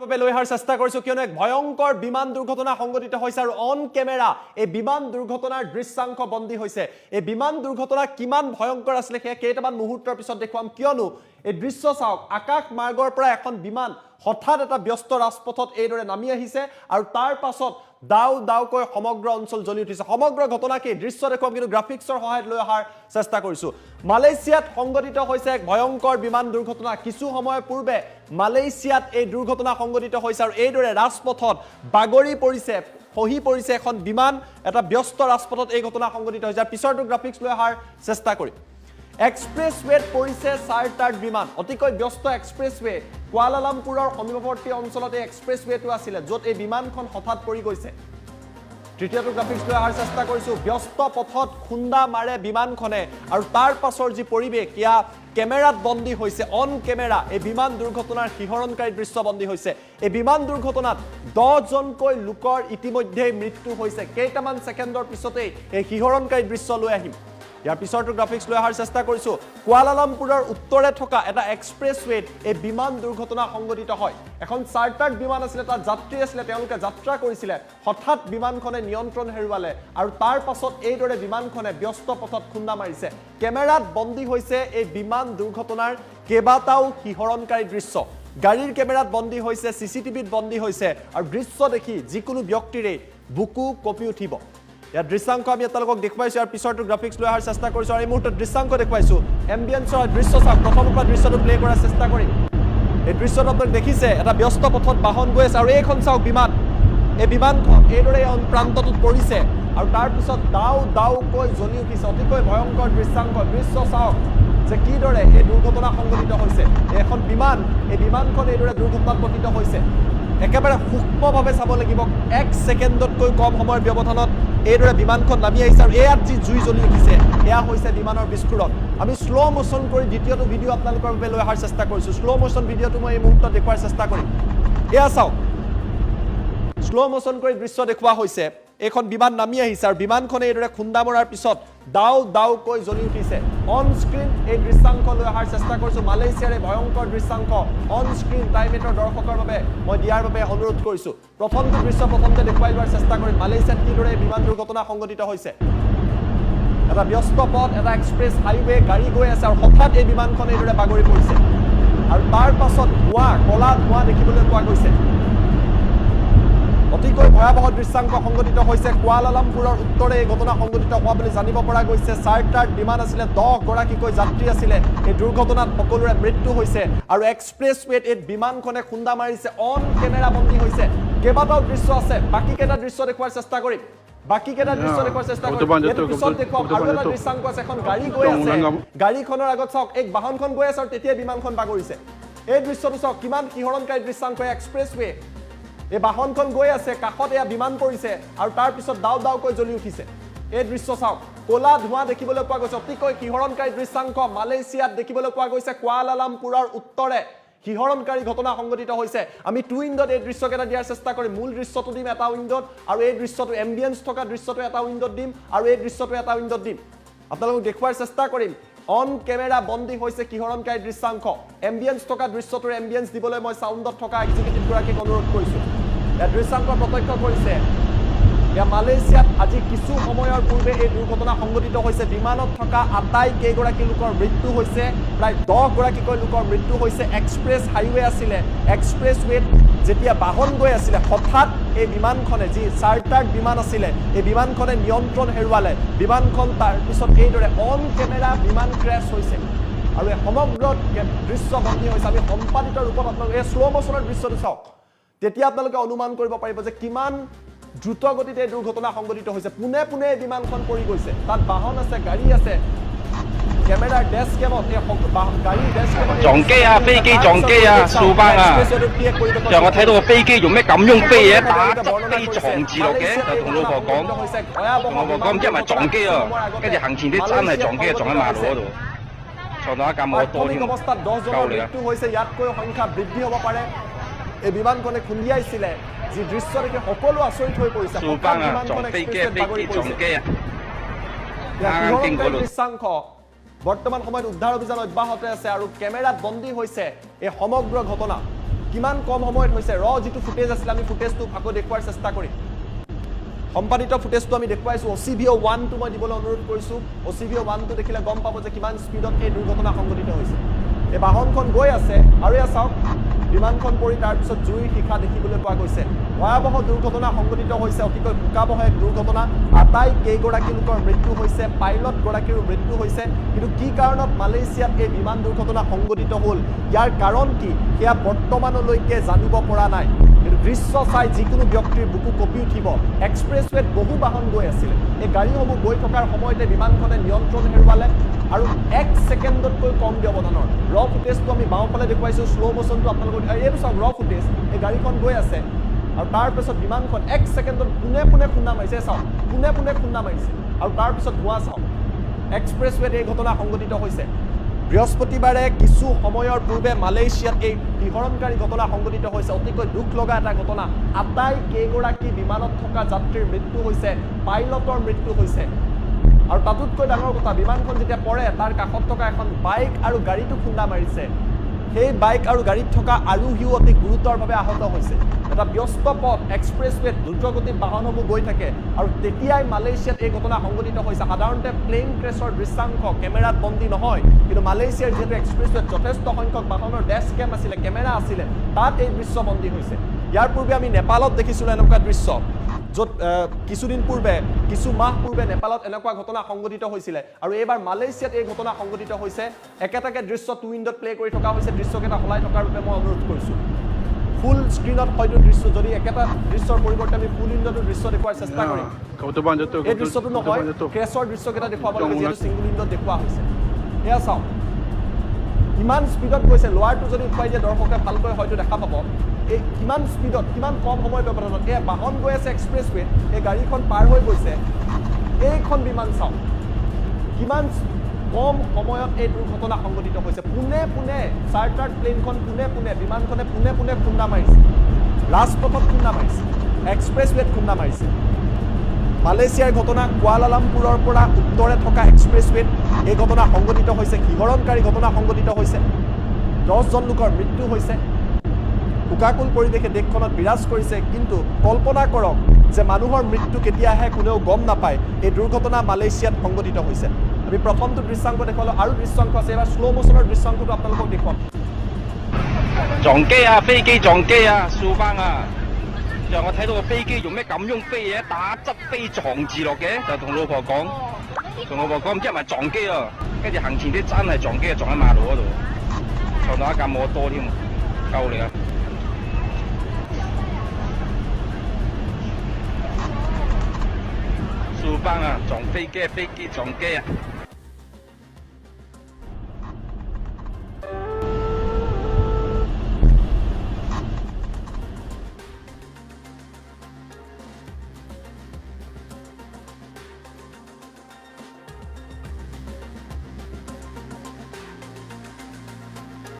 বাবে লৈ অহাৰ চেষ্টা কৰিছো কিয়নো এক ভয়ংকৰ বিমান দুৰ্ঘটনা সংঘটিত হৈছে আৰু অন কেমেৰা এই বিমান দুৰ্ঘটনাৰ দৃশ্যাংশ বন্দী হৈছে এই বিমান দুৰ্ঘটনা কিমান ভয়ংকৰ আছিল সেই কেইটামান মুহূৰ্তৰ পিছত দেখুৱাম কিয়নো এই দৃশ্য চাওক আকাশ মাৰ্গৰ পৰা এখন বিমান হঠাৎ এটা ব্যস্ত ৰাজপথত এইদৰে নামি আহিছে আৰু তাৰ পাছত দাও দাওকৈ সমগ্ৰ অঞ্চল জ্বলি উঠিছে সমগ্ৰ ঘটনাকে দৃশ্য দেখুৱাম কিন্তু গ্ৰাফিক্সৰ সহায়ত লৈ অহাৰ চেষ্টা কৰিছো মালয়েছিয়াত সংঘটিত হৈছে এক ভয়ংকৰ বিমান দুৰ্ঘটনা কিছু সময় পূৰ্বে মালয়েছিয়াত এই দুৰ্ঘটনা সংঘটিত হৈছে আৰু এইদৰে ৰাজপথত বাগৰি পৰিছে খহি পৰিছে এখন বিমান এটা ব্যস্ত ৰাজপথত এই ঘটনা সংঘটিত হৈছে পিছৰটো গ্ৰাফিক্স লৈ অহাৰ চেষ্টা কৰিম এক্সপ্ৰেছৱেত পৰিছে চাৰ্টাৰ্ড বিমান অতিকৈ ব্যস্ত এক্সপ্ৰেছৱে কুৱালালামপুৰৰ সমীপৱৰ্তী অঞ্চলতে এক্সপ্ৰেছৱেটো আছিল য'ত এই বিমানখন হঠাৎ পৰি গৈছে তৃতীয়টো গ্ৰাফিক্স লৈ অহাৰ চেষ্টা কৰিছো ব্যস্ত পথত খুন্দা মাৰে বিমানখনে আৰু তাৰ পাছৰ যি পৰিৱেশ ইয়া কেমেৰাত বন্দী হৈছে অন কেমেৰা এই বিমান দুৰ্ঘটনাৰ শিহৰণকাৰী দৃশ্য বন্দী হৈছে এই বিমান দুৰ্ঘটনাত 10 জনকৈ লোকৰ ইতিমধ্যে মৃত্যু হৈছে কেইটামান সেকেন্ডৰ পিছতেই এই শিহৰণকাৰী দৃশ্য লৈ আহিম ইয়াৰ পিছৰটো গ্ৰাফিক্স লৈ অহাৰ চেষ্টা কৰিছো কুৱালালামপুৰৰ উত্তৰে থকা এটা এক্সপ্ৰেছৱেত এই বিমান দুৰ্ঘটনা সংঘটিত হয় এখন চাৰ্টাৰ্ড বিমান আছিল তাত যাত্ৰী আছিল তেওঁলোকে যাত্ৰা কৰিছিল হঠাৎ বিমানখনে নিয়ন্ত্ৰণ হেৰুৱালে আৰু তাৰ পাছত এইদৰে বিমানখনে ব্যস্ত পথত খুন্দা মাৰিছে কেমেৰাত বন্দী হৈছে এই বিমান দুৰ্ঘটনাৰ কেবাটাও শিহৰণকাৰী দৃশ্য গাড়ীৰ কেমেৰাত বন্দী হৈছে সিসিটিভিত বন্দী হৈছে আৰু দৃশ্য দেখি যিকোনো ব্যক্তিৰে বুকু কঁপি উঠিব ইয়াৰ দৃশ্যাংশ আমি আপোনালোকক দেখুৱাইছো আৰু পিছৰটো গ্ৰাফিক্স লৈ অহাৰ চেষ্টা কৰিছো আৰু এই মুহূৰ্তত দৃশ্যাংশ দেখুৱাইছো এম্বিয়েন্সৰ দৃশ্য চাওক প্ৰথমৰ পৰা দৃশ্যটো প্লে কৰাৰ চেষ্টা কৰিম এই দৃশ্যটো আপোনালোক দেখিছে এটা ব্যস্ত পথত বাহন গৈ আছে আৰু এইখন চাওক বিমান এই বিমানখন এইদৰে প্ৰান্তটোত পৰিছে আৰু তাৰ পিছত দাও দাওকৈ জ্বলি উঠিছে অতিকৈ ভয়ংকৰ দৃশ্যাংশ দৃশ্য চাওক যে কিদৰে এই দুৰ্ঘটনা সংঘটিত হৈছে এখন বিমান এই বিমানখন এইদৰে দুৰ্ঘটনাত পতিত হৈছে একেবাৰে সূক্ষ্মভাৱে চাব লাগিব 1 সেকেন্ডতকৈ কম সময়ৰ ব্যৱধানত এইদৰে বিমানখন নামি আহিছে আৰু এয়াত যি জুই জ্বলি উঠিছে এয়া হৈছে বিমানৰ বিস্ফোৰণ আমি স্লো মোশন কৰি দ্বিতীয়টো ভিডিঅ' আপোনালোকৰ বাবে লৈ অহাৰ চেষ্টা কৰিছো স্লো মোশন ভিডিঅ'টো মই এই মুহূৰ্তত দেখুৱাৰ চেষ্টা কৰিম এয়া চাওক স্লো মোশন কৰি দৃশ্য দেখুওৱা হৈছে এখন বিমান নামি আহিছে আৰু বিমানখনে এইদৰে খুন্দা মৰাৰ পিছত দাও দাওকৈ জ্বলি উঠিছে অন স্ক্ৰীন এই দৃশ্যাংশ লৈ অহাৰ চেষ্টা কৰিছো মালয়েছিয়াৰ এই ভয়ংকৰ দৃশ্যাংশ অন স্ক্ৰীন টাইমেটৰ দৰ্শকৰ বাবে মই দিয়াৰ বাবে অনুৰোধ কৰিছো প্ৰথমটো দৃশ্য প্ৰথমতে দেখুৱাই লোৱাৰ চেষ্টা কৰিম মালয়েছিয়াত কিদৰে বিমান দুৰ্ঘটনা সংঘটিত হৈছে এটা ব্যস্ত পথ এটা এক্সপ্ৰেছ হাইৱে গাড়ী গৈ আছে আৰু হঠাৎ এই বিমানখন এইদৰে বাগৰি পৰিছে আৰু তাৰ পাছত কলা ধোঁৱা দেখিবলৈ পোৱা গৈছে অতিকৈ ভয়াবহ দৃশ্যাংশ সংঘটিত হৈছে কুৱালালামপুৰৰ উত্তৰে এই ঘটনা সংঘটিত হোৱা বুলি জানিব পৰা গৈছে চাৰ্টাৰ্ড বিমান আছিলে 10 গৰাকীকৈ যাত্ৰী আছিলে এই দুৰ্ঘটনাত সকলোৰে মৃত্যু হৈছে আৰু এক্সপ্ৰেছৱেত এই বিমানখনে খুন্দা মাৰিছে অন কেমেৰা বন্দী হৈছে কেইবাটাও দৃশ্য আছে বাকি কেইটা দৃশ্য দেখুৱাৰ চেষ্টা কৰিম বাকি কেইটা দৃশ্য দেখুৱাৰ চেষ্টা কৰিম পিছত দেখুৱাম আৰু এটা দৃশ্যাংশ আছে এখন গাড়ী গৈ আছে গাড়ীখনৰ আগত চাওক এক বাহনখন গৈ আছে আৰু তেতিয়া বিমানখন বাগৰিছে এই দৃশ্যটো চাওক কিমান শিহৰণকাৰী দৃশ্যাংশ এক্সপ্ৰেছৱে এই বাহনখন গৈ আছে কাষত এয়া বিমান পৰিছে আৰু তাৰ পিছত দাও দাওকৈ জ্বলি উঠিছে এই দৃশ্য চাওক কলা ধোঁৱা দেখিবলৈ পোৱা গৈছে অতিকৈ শিহৰণকাৰী দৃশ্যাংশ মালয়েছিয়াত দেখিবলৈ পোৱা গৈছে কুৱালালামপুৰৰ উত্তৰে শিহৰণকাৰী ঘটনা সংঘটিত হৈছে আমি টু উইণ্ডত এই দৃশ্যকেইটা দিয়াৰ চেষ্টা কৰিম মূল দৃশ্যটো দিম এটা উইণ্ডত আৰু এই দৃশ্যটো এম্বিয়েন্স থকা দৃশ্যটো এটা উইণ্ডত দিম আৰু এই দৃশ্যটো এটা উইণ্ডত দিম আপোনালোকক দেখুৱাৰ চেষ্টা কৰিম অন কেমেৰা বন্দী হৈছে শিহৰণকাৰী দৃশ্যাংশ এম্বিয়েন্স থকা দৃশ্যটোৰ এম্বিয়েন্স দিবলৈ মই সাউণ্ডত থকা এক্সিকিউটিভ গৰাকীক অনুৰোধ কৰিছো এই দৃশ্যাংশ প্ৰত্যক্ষ কৰিছে ইয়া মালয়েছিয়াত আজি কিছু সময়ৰ পূৰ্বে এই দুৰ্ঘটনা সংঘটিত হৈছে বিমানত থকা কেইগৰাকী লোকৰ মৃত্যু হৈছে প্ৰায় 10 গৰাকীকৈ লোকৰ মৃত্যু হৈছে এক্সপ্ৰেছ হাইৱে আছিলে এক্সপ্ৰেছৱেত যেতিয়া বাহন গৈ আছিলে হঠাৎ এই বিমানখনে যি চাৰ্টাৰ্ড বিমান আছিলে এই বিমানখনে নিয়ন্ত্ৰণ হেৰুৱালে বিমানখন তাৰ পিছত এইদৰে অন কেমেৰা বিমান ক্ৰেছ হৈছে আৰু এই সমগ্ৰ দৃশ্য বন্দী হৈছে আমি সম্পাদিত ৰূপত আপোনালোক এই স্লো মোশনৰ দৃশ্যটো চাওক তেতিয়া আপোনালোকে অনুমান কৰিব পাৰিব যে কিমান দ্ৰুত গতিতে এই দুৰ্ঘটনা সংঘটিত হৈছে পুনে পুনে এই বিমানখন পৰি গৈছে তাত বাহন আছে গাড়ী আছে কেমেৰাৰ ডেস্ক কেমত এই গাড়ী ডেস্ক কেমত 撞機啊，飛機撞機啊，掃班啊！就我睇到個飛機用咩咁樣飛嘢打飛撞字落嘅，就同老婆講，唔知係咪撞機啊？跟住行前啲真係撞機，撞喺馬路嗰度，撞到一架摩托添，অৱস্থাত 10 জনৰ মৃত্যু হৈছে ইয়াতকৈ সংখ্যা বৃদ্ধি হ'ব পাৰে এই বিমানখনে খুন্দিয়াইছিলে যি দৃশ্য দেখি সকলো আচৰিত হৈ পৰিছে掃班啊，撞飛機啊，飛機撞機啊！দৃশ্যাংশ বৰ্তমান সময়ত উদ্ধাৰ অভিযান অব্যাহত আছে আৰু কেমেৰাত বন্দী হৈছে এই সমগ্ৰ ঘটনা কিমান কম সময়ত হৈছে যিটো ফুটেজ আছিল আমি ফুটেজটো আকৌ দেখুৱাৰ চেষ্টা কৰিম সম্পাদিত ফুটেজটো আমি দেখুৱাইছো OCVO 1টো মই দিবলৈ অনুৰোধ কৰিছো OCVO 1টো দেখিলে গম পাব যে কিমান স্পীডত এই দুৰ্ঘটনা সংঘটিত হৈছে এই বাহনখন গৈ আছে আৰু এয়া চাওক বিমানখন পৰি তাৰ পিছত জুইৰ শিখা দেখিবলৈ পোৱা গৈছে ভয়াৱহ দুৰ্ঘটনা সংঘটিত হৈছে অতিকৈ ভোকাবহ এক দুৰ্ঘটনা আটাই কেইগৰাকী লোকৰ মৃত্যু হৈছে পাইলট গৰাকীৰো মৃত্যু হৈছে কিন্তু কি কাৰণত মালয়েছিয়াত এই বিমান দুৰ্ঘটনা সংঘটিত হ'ল ইয়াৰ কাৰণ কি সেয়া বৰ্তমানলৈকে জানিব পৰা নাই কিন্তু দৃশ্য চাই যিকোনো ব্যক্তিৰ বুকু কঁপি উঠিব এক্সপ্ৰেছৱেত বহু বাহন গৈ আছিল এই গাড়ীসমূহ গৈ থকাৰ সময়তে বিমানখনে নিয়ন্ত্ৰণ হেৰুৱালে আৰু 1 ছেকেণ্ডতকৈ কম ব্যৱধানৰ ফুটেজটো আমি বাওঁফালে দেখুৱাইছো স্লো মোশনটো আপোনালোকক এইটো চাওক ফুটেজ এই গাড়ীখন গৈ আছে আৰু তাৰ পিছত বিমানখন 1 ছেকেণ্ডত পুনে পুনে খুন্দা মাৰিছে চাওক পুনে পুনে খুন্দা মাৰিছে আৰু তাৰ পিছত ধোঁৱা চাওক এক্সপ্ৰেছৱেত এই ঘটনা সংঘটিত হৈছে বৃহস্পতিবাৰে কিছু সময়ৰ পূৰ্বে মালয়েছিয়াত এই বিহৰণকাৰী ঘটনা সংঘটিত হৈছে অতিকৈ দুখ লগা এটা ঘটনা আটাই কেইগৰাকী বিমানত থকা যাত্ৰীৰ মৃত্যু হৈছে পাইলটৰ মৃত্যু হৈছে আৰু তাতোতকৈ ডাঙৰ কথা বিমানখন যেতিয়া পৰে তাৰ কাষত থকা এখন বাইক আৰু গাড়ীটো খুন্দা মাৰিছে সেই বাইক আৰু গাড়ীত থকা আৰোহীও অতি গুৰুতৰভাৱে আহত হৈছে এটা ব্যস্ত পথ এক্সপ্ৰেছৱেত দ্ৰুতগতিত বাহনসমূহ গৈ থাকে আৰু তেতিয়াই মালয়েছিয়াত এই ঘটনা সংঘটিত হৈছে সাধাৰণতে প্লেন ক্ৰেছৰ দৃশ্যাংশ কেমেৰাত বন্দী নহয় কিন্তু মালয়েছিয়াৰ যিহেতু এক্সপ্ৰেছৱেত যথেষ্ট সংখ্যক বাহনৰ ডেছ কেম আছিলে কেমেৰা আছিলে তাত এই দৃশ্য বন্দী হৈছে ইয়াৰ পূৰ্বে আমি নেপালত দেখিছিলোঁ এনেকুৱা দৃশ্য য'ত কিছুদিন পূৰ্বে কিছু মাহ পূৰ্বে নেপালত এনেকুৱা ঘটনা সংঘটিত হৈছিলে আৰু এইবাৰ মালয়েছিয়াত এই ঘটনা সংঘটিত হৈছে একেটাকে দৃশ্য টু উইণ্ডত প্লে কৰি থকা হৈছে দৃশ্যকেইটা সলাই থকাৰ বাবে মই অনুৰোধ কৰিছোঁ ফুল স্ক্ৰীনত হয়তো দৃশ্য যদি একেটা দৃশ্যৰ পৰিৱৰ্তে আমি ফুল উইণ্ডতো দৃশ্য দেখুৱাৰ চেষ্টা কৰিম এই দৃশ্যটো নহয় ক্ৰেছৰ দৃশ্যকেইটা দেখুৱাব লাগে যিহেতু ছিংগুল উইণ্ডত দেখুওৱা হৈছে এয়া চাওক কিমান স্পীডত গৈছে লোৱাৰটো যদি উঠুৱাই দিয়ে দৰ্শকে ভালকৈ হয়তো দেখা পাব এই কিমান স্পীডত কিমান কম সময় ব্যৱধানত এই বাহন গৈ আছে এক্সপ্ৰেছৱেত এই গাড়ীখন পাৰ হৈ গৈছে এইখন বিমান চাওক কিমান কম সময়ত এই দুৰ্ঘটনা সংঘটিত হৈছে পুনে পুনে চাৰ্টাৰ্ড প্লেনখন পুনে পুনে বিমানখনে পুনে পুনে খুন্দা মাৰিছে ৰাজপথত খুন্দা মাৰিছে এক্সপ্ৰেছৱেত খুন্দা মাৰিছে মালয়েছিয়াৰ ঘটনা কুৱালালামপুৰৰ পৰা উত্তৰে থকা এক্সপ্ৰেছৱেত এই ঘটনা সংঘটিত হৈছে শিহৰণকাৰী ঘটনা সংঘটিত হৈছে 10 জন লোকৰ মৃত্যু হৈছে শোকাকুল পৰিৱেশে দেশখনত বিৰাজ কৰিছে কিন্তু কল্পনা কৰক যে মানুহৰ মৃত্যু কেতিয়া আহে কোনেও গম নাপায় এই দুৰ্ঘটনা মালয়েছিয়াত সংঘটিত হৈছে আমি প্ৰথমটো দৃশ্যাংশ দেখুৱালো আৰু দৃশ্যাংশ আছে এবাৰ স্লো মোশনৰ দৃশ্যাংশটো আপোনালোকক দেখুৱাম 撞機啊，飛機撞機啊，樹班啊！就我睇到個飛機用咩咁樣飛嘢，打側飛撞字落嘅，就同老婆講唔知係咪撞機啊？跟住行前啲真係撞機啊，撞喺馬路嗰度，撞到一架摩多添，鳩你啊！樹班啊，撞飛機撞機啊！